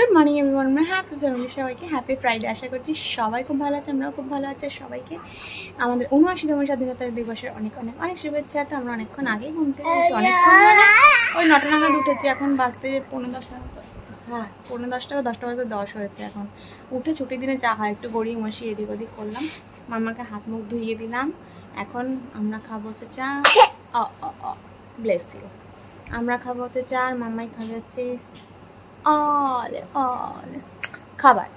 Good morning everyone, happy family, সবাইকে happy Friday. আশা করছি সবাই খুব ভালো আছে, আমরাও খুব ভালো আছি। সবাইকে আমাদের 79তম স্বাধীনতা দিবসের অনেক অনেক অনেক শুভেচ্ছা। তো আমরা অনেকক্ষণ আগেই ঘুমতে অনেকক্ষণ মানে ওই 9টা নাগাদ উঠেছি, এখন বাজতে 10:45 মতো। হ্যাঁ 10:45 10টা বাজতে 10 হয়েছে। এখন উঠে ছুটির দিনে চা হয় একটু গড়িয়ে মশি এদিক ওদিক করলাম, মামাকে হাত মুখ ধুইয়ে দিলাম। এখন আমরা খাবো হচ্ছে চা, ব্লেস ইউ। আমরা খাবো হচ্ছে চা আর মামাই খাবে হচ্ছে অল খাবার,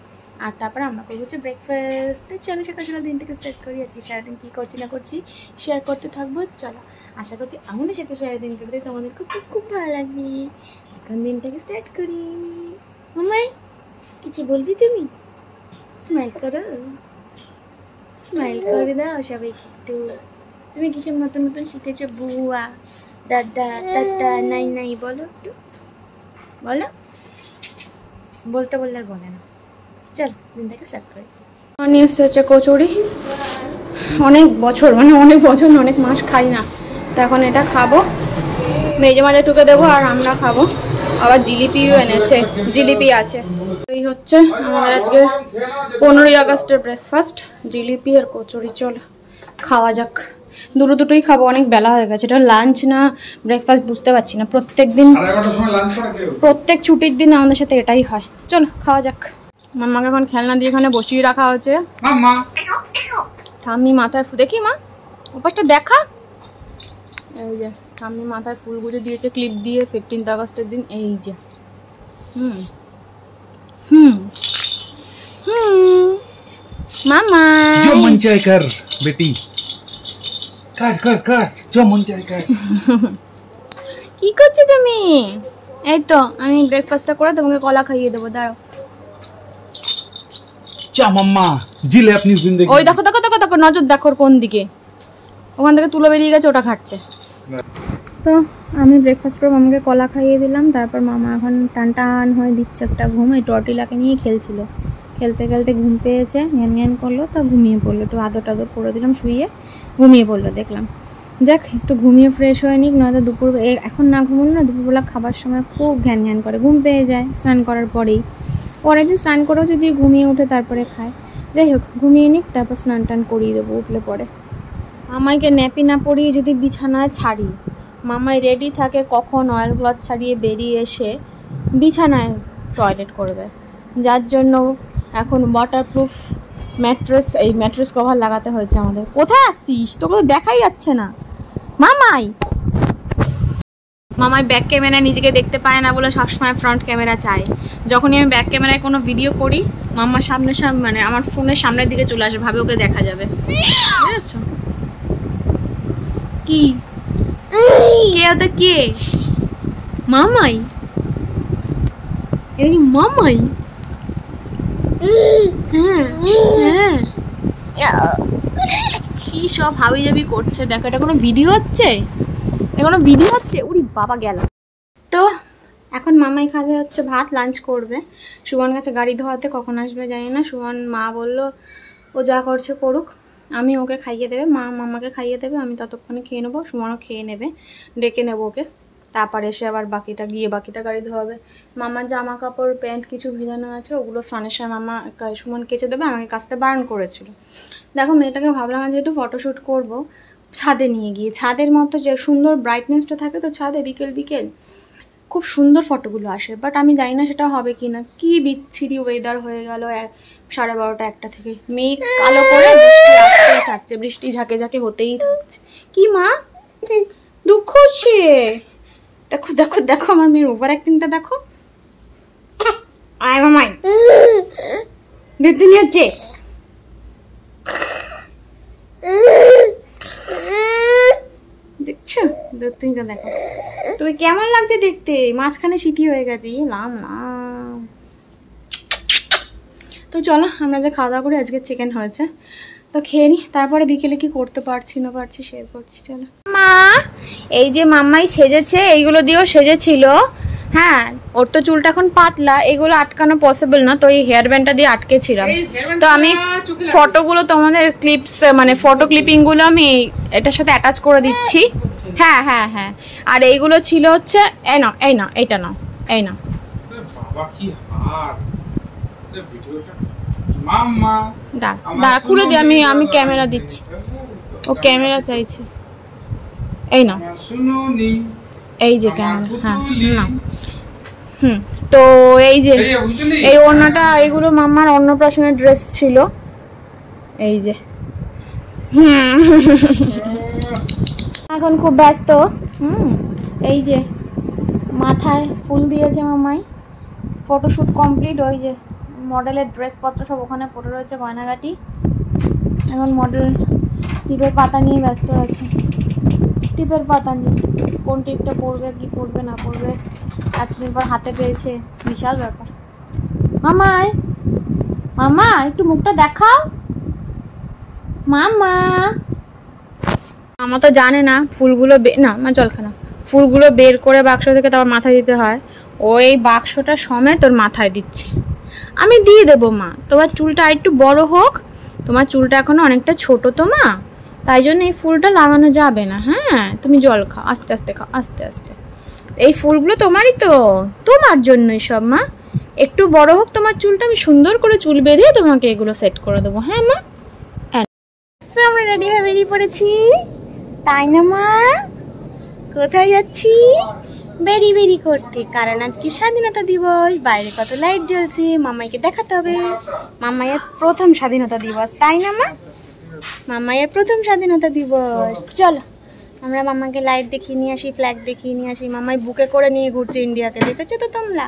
আর তারপরে আমরা করবো হচ্ছে ব্রেকফাস্ট। চলো সকাল সকাল দিনটাকে স্টার্ট করি। আজকে সারাদিন কী করছি না করছি শেয়ার করতে থাকবো। চলো, আশা করছি আমাদের সাথে সারাদিন কাটতে তোমাদের খুব খুব খুব ভালো লাগবে। এখন দিনটাকে স্টার্ট করি। মামাই কিছু বলবি তুমি? স্মাইল করো, স্মাইল করে দাও সবাইকে একটু। তুমি কিসব নতুন নতুন শিখেছো? বুয়া, দাদা, দাদা, নাই নাই বলো একটু, বলো। বলতে বললে আর বলে না। চল দিনটাকে স্টার্ট করি। নিয়ে এসছে হচ্ছে কচুরি। অনেক বছর মানে অনেক বছর অনেক মাস খাই না, তো এখন এটা খাবো। মেজে মাজা টুকে দেবো আর আমরা খাবো। আবার জিলিপিও এনেছে, জিলিপি আছে। এই হচ্ছে আমাদের আজকে 15ই আগস্টের ব্রেকফাস্ট, জিলিপি আর কচুরি। চল খাওয়া যাক। দুটোই খাবো, অনেক বেলা হয়ে গেছে। এটা লাঞ্চ না ব্রেকফাস্ট বুঝতে পারছি না। প্রত্যেক দিন প্রত্যেক ছুটির দিন আমাদের সাথে এটাই হয়। চলো খাওয়া যাক। মাম্মাকে এখন খেলনা দিয়ে এখানে বসিয়ে রাখা হয়েছে। ঠাম্মি মাথায় দেখি মা ওপাশটা দেখা, এই যে ঠাম্মি মাথায় ফুল গুঁজে দিয়েছে ক্লিপ দিয়ে 15 আগস্টের দিন। এই যে মামা जो मन चाहे कर बेटी, काट कर काट जो मन चाहे कर। কি করছো তুমি? এই তো আমি ব্রেকফাস্টটা করে তোমাকে কলা খাইয়ে দেবো, দাঁড়াও। चा मम्मा जी ले अपनी जिंदगी। ওই দেখো দেখো দেখো দেখো, নজর দেখো কোন দিকে, ওখান থেকে তুলো বেরিয়ে গেছে, ওটা খাচ্ছে। তো আমি ব্রেকফাস্ট করে মামাকে কলা খাইয়ে দিলাম। তারপর মামা এখন টান টান হয়ে দিচ্ছে একটা ঘুম। এই টর্টিলাকে নিয়ে খেলছিল, খেলতে খেলতে ঘুম পেয়েছে, ঘ্যান ঘ্যান করলো, তা ঘুমিয়ে পড়লো। একটু আদর টাদর করে দিলাম, শুয়ে ঘুমিয়ে পড়লো। দেখলাম যাক একটু ঘুমিয়ে ফ্রেশ হয়ে নিক, নয়তো দুপুর এখন না ঘুমলো না, দুপুরবেলা খাবার সময় খুব ঘ্যান ঘ্যান করে, ঘুম পেয়ে যায় স্নান করার পরেই। অনেকদিন স্নান করেও যদি ঘুমিয়ে উঠে তারপরে খায়। যাই হোক ঘুমিয়ে নিক, তারপর স্নান টান করিয়ে দেবো উঠলে পরে। মামাইকে ন্যাপি না পরিয়ে যদি বিছানায় ছাড়ি, মামাই রেডি থাকে কখন অয়েল ক্লথ ছাড়িয়ে বেরিয়ে এসে বিছানায় টয়লেট করবে, যার জন্য এখন ওয়াটারপ্রুফ ম্যাট্রেস, এই ম্যাট্রেস কভার লাগাতে হয়েছে আমাদের। কোথায় আসছিস? তোকে তো দেখাই যাচ্ছে না। মামাই ব্যাক ক্যামেরায় নিজেকে দেখতে পায় না বলে সবসময় ফ্রন্ট ক্যামেরা চায়। যখনই আমি ব্যাক ক্যামেরায় কোনো ভিডিও করি, মাম্মা সামনে মানে আমার ফোনের সামনের দিকে চলে আসে, ভাবে ওকে দেখা যাবে। বুঝেছো? কি কে ওটা কে? মামাই, এই মামাই। হ্যাঁ হ্যাঁ, কি সব হাবি জাবি করছে দেখো। এটা কোনো ভিডিও হচ্ছে? এটা কোনো ভিডিও হচ্ছে? উরি বাবা গেল। তো এখন মামাই খাবে হচ্ছে ভাত, লাঞ্চ করবে। সুমন গেছে গাড়ি ধোয়াতে, কখন আসবে জানি না। সুমন মা বললো ও যা করছে করুক, আমি ওকে খাইয়ে দেবে, মা মামাকে খাইয়ে দেবে, আমি ততক্ষণে খেয়ে নেবো, সুমনও খেয়ে নেবে, ডেকে নেবো ওকে। তারপর এসে আবার বাকিটা গাড়ি ধোয়াবে। মামার জামা কাপড় প্যান্ট কিছু ভেজানো আছে, ওগুলো স্নানের সময় মামা সুমন কেচে দেবে, আমাকে কাচতে বারণ করেছিল। দেখো মেয়েটাকে ভাবলাম আজ একটু ফটোশ্যুট করবো ছাদে নিয়ে গিয়ে। ছাদের মতো যে সুন্দর ব্রাইটনেসটা থাকে তো ছাদে, বিকেল বিকেল খুব সুন্দর ফটোগুলো আসে। বাট আমি জানি না সেটা হবে কি না। কি বিচ্ছিরি ওয়েদার হয়ে গেল 12:30 1টা থেকে, মেঘ কালো করে বৃষ্টি আসতেই থাকছে, বৃষ্টি ঝাঁকে ঝাঁকে হতেই থাকছে। কি মা দুঃখ হচ্ছে? দেখো দেখো দেখো আমার মেয়ের ওভার অ্যাক্টিংটা দেখো। আয় মামাই দেখতে নিয়ে হচ্ছে। দেখছো দুধটা দেখো, তোকে কেমন লাগছে দেখতে? মাঝখানে সিটি হয়ে গেছে। তো চলো আমরা যে খাওয়া দাওয়া করে, আজকে চিকেন হয়েছে তো খেয়ে নি, তারপরে বিকেলে কি করতে পারছি না পারছি শেয়ার করছি। চলো মা, এই যে মাম্মাই সেজেছে, এইগুলো দিয়েও সেজেছিল। হ্যাঁ ওর তো চুলটা এখন পাতলা, এগুলো আটকানো পসিবল না, তো এই হেয়ার ব্যান্ডটা দিয়ে আটকেছিলাম। তো আমি ফটোগুলো তোমাদের ক্লিপস মানে ফটো ক্লিপিংগুলো আমি এটার সাথে অ্যাটাচ করে দিচ্ছি। হ্যাঁ হ্যাঁ হ্যাঁ, আর এইগুলো ছিল হচ্ছে এই না এইটা নাও, এই না বাবা কি হার ভিডিওটা মাম্মা দাঁড়া খুলে দি, আমি ক্যামেরা দিচ্ছি, ও ক্যামেরা চাইছে। এই না শুনুনি, এই যে ক্যামেরা, হ্যাঁ না তো এই যে এই ওড়নাটা, এগুলো মাম্মার অন্নপ্রাশনের ড্রেস ছিল, এই যে এখন খুব ব্যস্ত। এই যে মাথায় ফুল দিয়েছে মাম্মাই, ফটোশ্যুট কমপ্লিট। ওই যে মডেলের ড্রেসপত্র সব ওখানে পড়ে রয়েছে, গয়নাগাটি। এখন মডেল টিপের পাতা নিয়ে ব্যস্ত আছে, টিপের পাতা নিয়ে কোন টিপটা পড়বে, কি পড়বে না পড়বে, এতদিন পর হাতে পেয়েছে, বিশাল ব্যাপার। মামাই মামা একটু মুখটা দেখাও মামা। মামা তো জানে না ফুলগুলো না জলখানা, ফুলগুলো বের করে বাক্স থেকে তারপর মাথায় দিতে হয়। ও এই বাক্সটা সমেত তোর মাথায় দিচ্ছে। আমি দিয়ে দেবো মা, তোমার চুলটা একটু বড় হোক, তোমার চুলটা এখনো অনেকটা ছোট তো মা, তাই জন্য এই ফুলটা লাগানো যাবে না। হ্যাঁ তুমি জল খাও, আস্তে আস্তে খাও, আস্তে আস্তে। এই ফুলগুলো তোমারই তো, তোমার জন্যই সব মা। একটু বড় হোক তোমার চুলটা, আমি সুন্দর করে চুল বেরিয়ে তোমাকে এগুলো সেট করে দেবো। হ্যাঁ মা, আমরা রেডি হয়ে বেরিয়ে পড়েছি, তাই না মা? কোথায় যাচ্ছি? বেরি করতে, কারণ আজকে স্বাধীনতা দিবস, বাইরে কত লাইট জ্বলছে, মামাইকে দেখাতে হবে। মামাইয়ের প্রথম স্বাধীনতা দিবস, তাই না মা? মামাইয়ের প্রথম স্বাধীনতা দিবস। চলো আমরা মামাকে লাইট দেখিয়ে নিয়ে আসি, ফ্ল্যাগ দেখিয়ে নিয়ে আসি। মামাই বুকে করে নিয়ে ঘুরছে ইন্ডিয়াকে, দেখেছো তো তোমরা?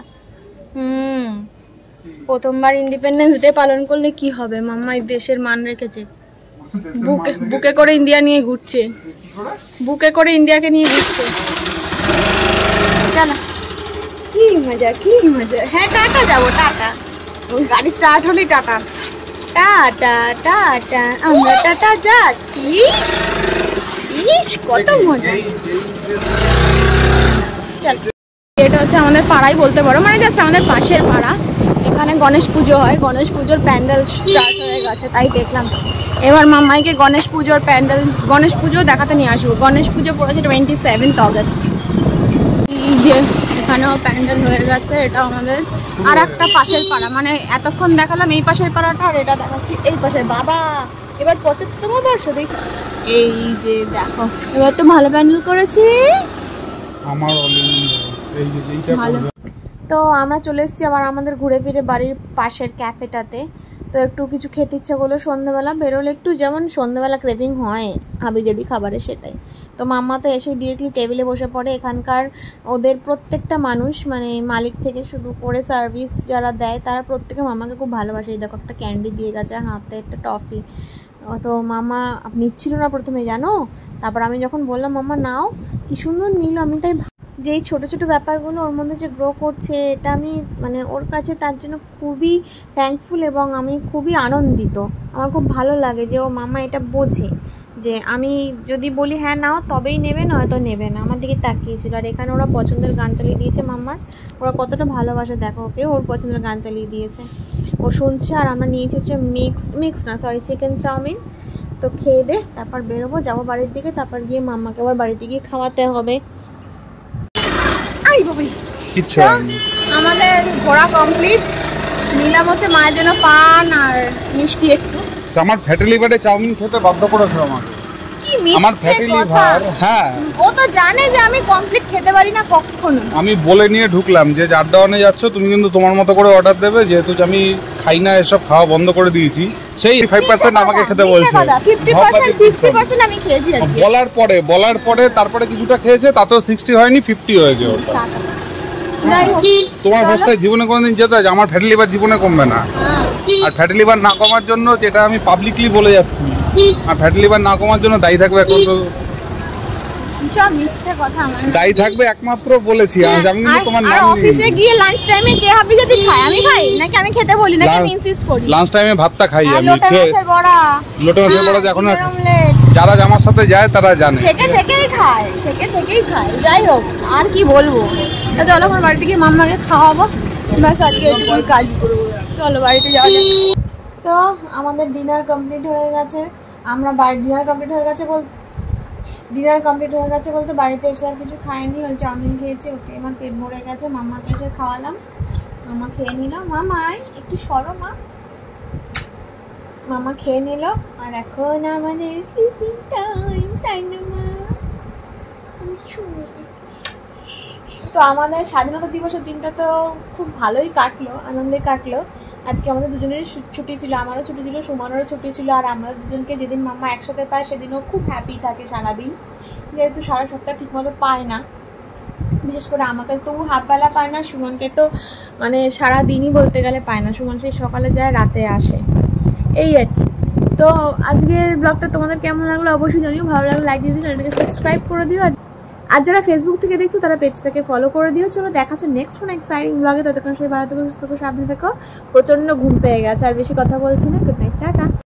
প্রথমবার ইন্ডিপেন্ডেন্স ডে পালন করলে কি হবে, মামাই দেশের মান রেখেছে। বুকে করে ইন্ডিয়া নিয়ে ঘুরছে, বুকে করে ইন্ডিয়াকে নিয়ে ঘুরছে। চলো, কি মজা কি মজা। হ্যাঁ টাটা যাবো, টাটা। গাড়ি স্টার্ট হলেই টাটা টাটা টাটা, আমরা টাটা যাচ্ছি। ইস কত মজা। এটা হচ্ছে আমাদের পাড়াই বলতে পারো, মানে জাস্ট আমাদের পাশের পাড়া। এখানে গণেশ পুজো হয়, গণেশ পুজোর প্যান্ডেল স্টার্ট হয়ে গেছে, তাই দেখলাম। এবার মামাইকে গণেশ পুজোর প্যান্ডেল, গণেশ পুজো দেখাতে নিয়ে আসবো। গণেশ পুজো পড়েছে 27 অগস্ট। এই যে এখানেও প্যান্ডেল হয়ে গেছে। এটা আমাদের আর একটা পাশের পাড়া, মানে এতক্ষণ দেখালাম এই পাশের পাড়াটা, আর এটা দেখাচ্ছি এই পাশের। বাবা এবার 75তম বর্ষ দেখি। এই যে দেখো, এবার তো ভালো প্যান্ডেল করেছি আমার ভালো। তো আমরা চলে এসেছি আবার আমাদের ঘুরে ফিরে বাড়ির পাশের ক্যাফেটাতে। তো একটু কিছু খেতে ইচ্ছা করলো, সন্ধ্যেবেলা বেরোলে একটু, যেমন সন্ধ্যেবেলা ক্রেভিং হয় হাবিজাবি খাবারের, সেটাই। তো মাম্মা তো এসে ডিরেক্টলি টেবিলে বসে পড়ে। এখানকার ওদের প্রত্যেকটা মানুষ, মানে মালিক থেকে শুরু করে সার্ভিস যারা দেয়, তারা প্রত্যেকে মামাকে খুব ভালোবাসে। দেখো একটা ক্যান্ডি দিয়ে গেছে হাতে, একটা টফি। তো মামা নিচ্ছিল না প্রথমে, জানো, তারপর আমি যখন বললাম মামা নাও, কি সুন্দর নিল। আমি তাই যে এই ছোটো ছোটো ব্যাপারগুলো ওর মধ্যে যে গ্রো করছে, এটা আমি মানে ওর কাছে তার জন্য খুবই থ্যাঙ্কফুল, এবং আমি খুবই আনন্দিত। আমার খুব ভালো লাগে যে ও মামা এটা বোঝে যে আমি যদি বলি হ্যাঁ নাও তবেই নেবে, নয়তো নেবে না। আমার দিকে তাকিয়েছিল। আর এখানে ওরা পছন্দের গান চালিয়ে দিয়েছে মাম্মার, ওরা কতটা ভালোবাসে দেখো ওকে, ওর পছন্দের গান চালিয়ে দিয়েছে, ও শুনছে। আর আমরা নিয়েছি হচ্ছে চিকেন চাউমিন। তো খেয়ে দে তারপর বেরোবো, যাবো বাড়ির দিকে, তারপর গিয়ে মাম্মাকে আবার বাড়িতে গিয়ে খাওয়াতে হবে। আমাদের ঘোরা কমপ্লিট। নিলাম হচ্ছে মায়ের জন্য পান আর মিষ্টি একটু। আমার ফ্যাটি লিভারে চাউমিন খেতে বাধ্য করেছে আমাকে। আমার ফ্যাটি লিভার, হ্যাঁ ও তো জানে যে আমি কমপ্লিট খেতে পারি না কখনো। আমি বলে নিয়ে ঢুকলাম যে জারদাওয়ানে যাচ্ছ তুমি কিন্তু তোমার মতো করে অর্ডার দেবে, যেহেতু আমি খাই না, এসব খাওয়া বন্ধ করে দিয়েছি। সেই 5% আমাকে খেতে বলছে, 50% 60% আমি খেয়েছি আজকে। বলার পরে তারপরে কিছুটা খেয়েছে, তাতেও 60 হয়নি, 50 হয়েছে ওটা। যাই হোক, তোমার ভরসায় জীবনে কোনোদিন যেতে হয়, আমার ফ্যাটি লিভার জীবনে কমবে না। আর ফ্যাটি লিভার না কমার জন্য, যেটা আমি পাবলিকলি বলে যাচ্ছি, আর ফ্যাটি লিভার না কমার জন্য দায়ী থাকবে এখন তো সব মিথ্যে কথা। দায়ী থাকবে একমাত্র বলেছি আমি, কিন্তু তোমার নাম অফিসে গিয়ে লাঞ্চ টাইমে কে হাবি যদি খায়, আমি খাই নাকি আমি খেতে বলি নাকি আমি ইনসিস্ট করি? লাঞ্চ টাইমে ভাতটা খাই আমি। লোটে মাছের বড়া এখন যারা আমার সাথে যায় তারা জানে, থেকেই খায়। যাই হোক, আর কি বলবো। চলো আমার বাড়িতে গিয়ে মাম্মাকে খাওয়াবো, ব্যাস আজকে এটুকুই কাজ। চলো বাড়িতে যাওয়া যাক। তো আমাদের ডিনার কমপ্লিট হয়ে গেছে। ডিনার কমপ্লিট হয়ে গেছে বলতে বাড়িতে এসে আর কিছু খাইনি, ওই চাউমিন খেয়েছি, ওতে আমার পেট ভরে গেছে। মাম্মার কাছে খাওয়ালাম, মামা খেয়ে নিল, মামাই একটু সরো মা। মামা খেয়ে নিল আর এখন আমাদের স্লিপিং টাইম, তাই না মা? তো আমাদের স্বাধীনতা দিবসের দিনটা তো খুব ভালোই কাটলো, আনন্দে কাটলো। আজকে আমাদের দুজনেরই ছুটি ছিল, আমারও ছুটি ছিল, সুমনেরও ছুটি ছিল। আর আমাদের দুজনকে যেদিন মাম্মা একসাথে পায় সেদিনও খুব হ্যাপি থাকে সারাদিন, যেহেতু সারা সপ্তাহ ঠিকমতো পায় না। বিশেষ করে আমাকে তবু হাফবেলা পায় না, সুমনকে তো মানে সারাদিনই বলতে গেলে পায় না। সুমন সেই সকালে যায়, রাতে আসে, এই আর কি। তো আজকের ব্লগটা তোমাদের কেমন লাগলো অবশ্যই জানিও। ভালো লাগলে লাইক দিয়ে দিও, চ্যানেলটাকে সাবস্ক্রাইব করে দিও। আর যারা ফেসবুক থেকে দেখছো তারা পেজটাকে ফলো করে দিও। চলো দেখা হচ্ছে নেক্সট কোনো এক্সাইটিং ব্লগে। ততক্ষণ সবাই ভালো থেকো, সুস্থ থেকো, সাবধানে থেকো। প্রচণ্ড ঘুম পেয়ে গেছে, আর বেশি কথা বলছি না। Good night, tata.